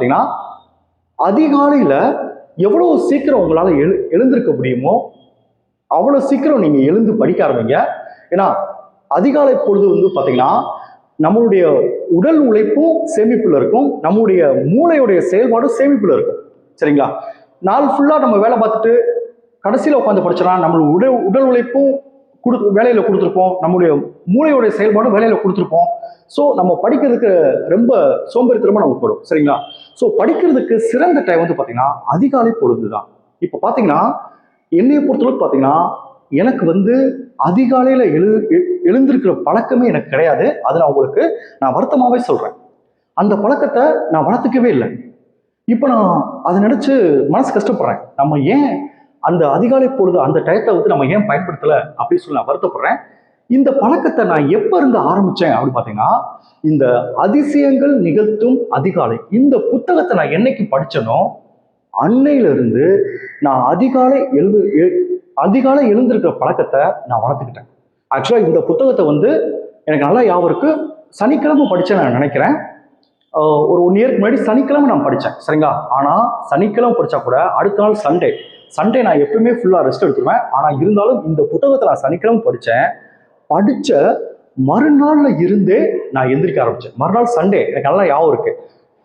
பார்த்தீங்கன்னா அதிகாலையில் எவ்வளோ சீக்கிரம் உங்களால் எழுந்திருக்க முடியுமோ அவ்வளோ சீக்கிரம் நீங்கள் எழுந்து படிக்க ஆரம்பிங்க. ஏன்னா அதிகாலை பொழுது வந்து பார்த்தீங்கன்னா நம்மளுடைய உடல் உழைப்பும் சேமிப்பில் இருக்கும், நம்முடைய மூளையுடைய செயல்பாடும் சேமிப்பில் இருக்கும். சரிங்களா? நாள் ஃபுல்லாக நம்ம வேலை பார்த்துட்டு கடைசியில் உட்காந்து படிச்சோன்னா நம்மளோட உடல் உழைப்பும் வேலையில் கொடுத்துருப்போம், நம்முடைய மூளையோடைய செயல்பாடும் வேலையில் கொடுத்துருப்போம். ஸோ நம்ம படிக்கிறதுக்கு ரொம்ப சோம்பேறித்தனமாக நமக்கு போடும். சரிங்களா? ஸோ படிக்கிறதுக்கு சிறந்த டைம் வந்து பார்த்தீங்கன்னா அதிகாலை பொழுது தான். இப்போ பார்த்தீங்கன்னா என்னையை பொறுத்தளவுக்கு பார்த்தீங்கன்னா எனக்கு வந்து அதிகாலையில் எழுந்திருக்கிற பழக்கமே எனக்கு கிடையாது. அது நான் வருத்தமாகவே சொல்கிறேன். அந்த பழக்கத்தை நான் வளர்த்துக்கவே இல்லை. இப்போ நான் அதை நினச்சி மனசு கஷ்டப்படுறேன். நம்ம ஏன் அந்த அதிகாலை பொழுது அந்த டயத்தை வந்து நம்ம ஏன் பயன்படுத்தலை அப்படின்னு சொல்லி நான் வருத்தப்படுறேன். இந்த பழக்கத்தை நான் எப்போ இருந்து ஆரம்பித்தேன் அப்படின்னு பார்த்தீங்கன்னா இந்த அதிசயங்கள் நிகழ்த்தும் அதிகாலை இந்த புத்தகத்தை நான் என்னைக்கு படித்தேனோ அன்னையிலிருந்து நான் அதிகாலை எழுந்திருக்கிற பழக்கத்தை நான் வளர்த்துக்கிட்டேன். ஆக்சுவலாக இந்த புத்தகத்தை வந்து எனக்கு நல்லா ஞாபகம் இருக்கு. சனிக்கிழமை படித்தேன் நான் நினைக்கிறேன். ஒரு 1 இயருக்கு முன்னாடி சனிக்கிழமை நான் படித்தேன். சரிங்களா? ஆனால் சனிக்கிழமை படித்தா கூட அடுத்த நாள் சண்டே நான் எப்பவுமே ஃபுல்லாக ரெஸ்ட் எடுத்துருவேன். ஆனால் இருந்தாலும் இந்த புத்தகத்தை நான் சனிக்கிழமை படித்த மறுநாளில் இருந்தே நான் எந்திரிக்க ஆரம்பித்தேன். மறுநாள் சண்டே எனக்கு நல்லா ஞாபகம் இருக்கு.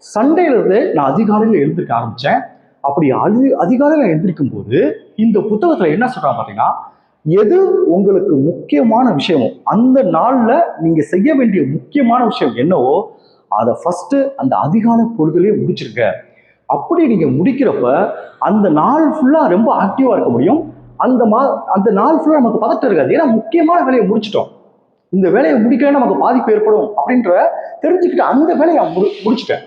சண்டேலேருந்து நான் அதிகாலையில் எழுந்திருக்க ஆரம்பித்தேன். அப்படி அதிகாலையில் எந்திரிக்கும் போது இந்த புத்தகத்தில் என்ன சொல்கிறாங்க பார்த்தீங்கன்னா எது உங்களுக்கு முக்கியமான விஷயமோ அந்த நாளில் நீங்கள் செய்ய வேண்டிய முக்கியமான விஷயம் என்னவோ அதை ஃபஸ்ட்டு அந்த அதிகாலை பொழுதுலேயே முடிச்சிருக்க. அப்படி நீங்கள் முடிக்கிறப்ப அந்த நாள் ஃபுல்லாக ரொம்ப ஆக்டிவாக இருக்க முடியும். அந்த நாள் ஃபுல்லாக நமக்கு பதட்டம் இருக்காது. ஏன்னா முக்கியமான வேலையை முடிச்சிட்டோம். இந்த வேலையை முடிக்கலன்னா நமக்கு பாதிப்பு ஏற்படும் அப்படின்ற தெரிஞ்சுக்கிட்டு அந்த வேலையை முடிச்சிட்டேன்.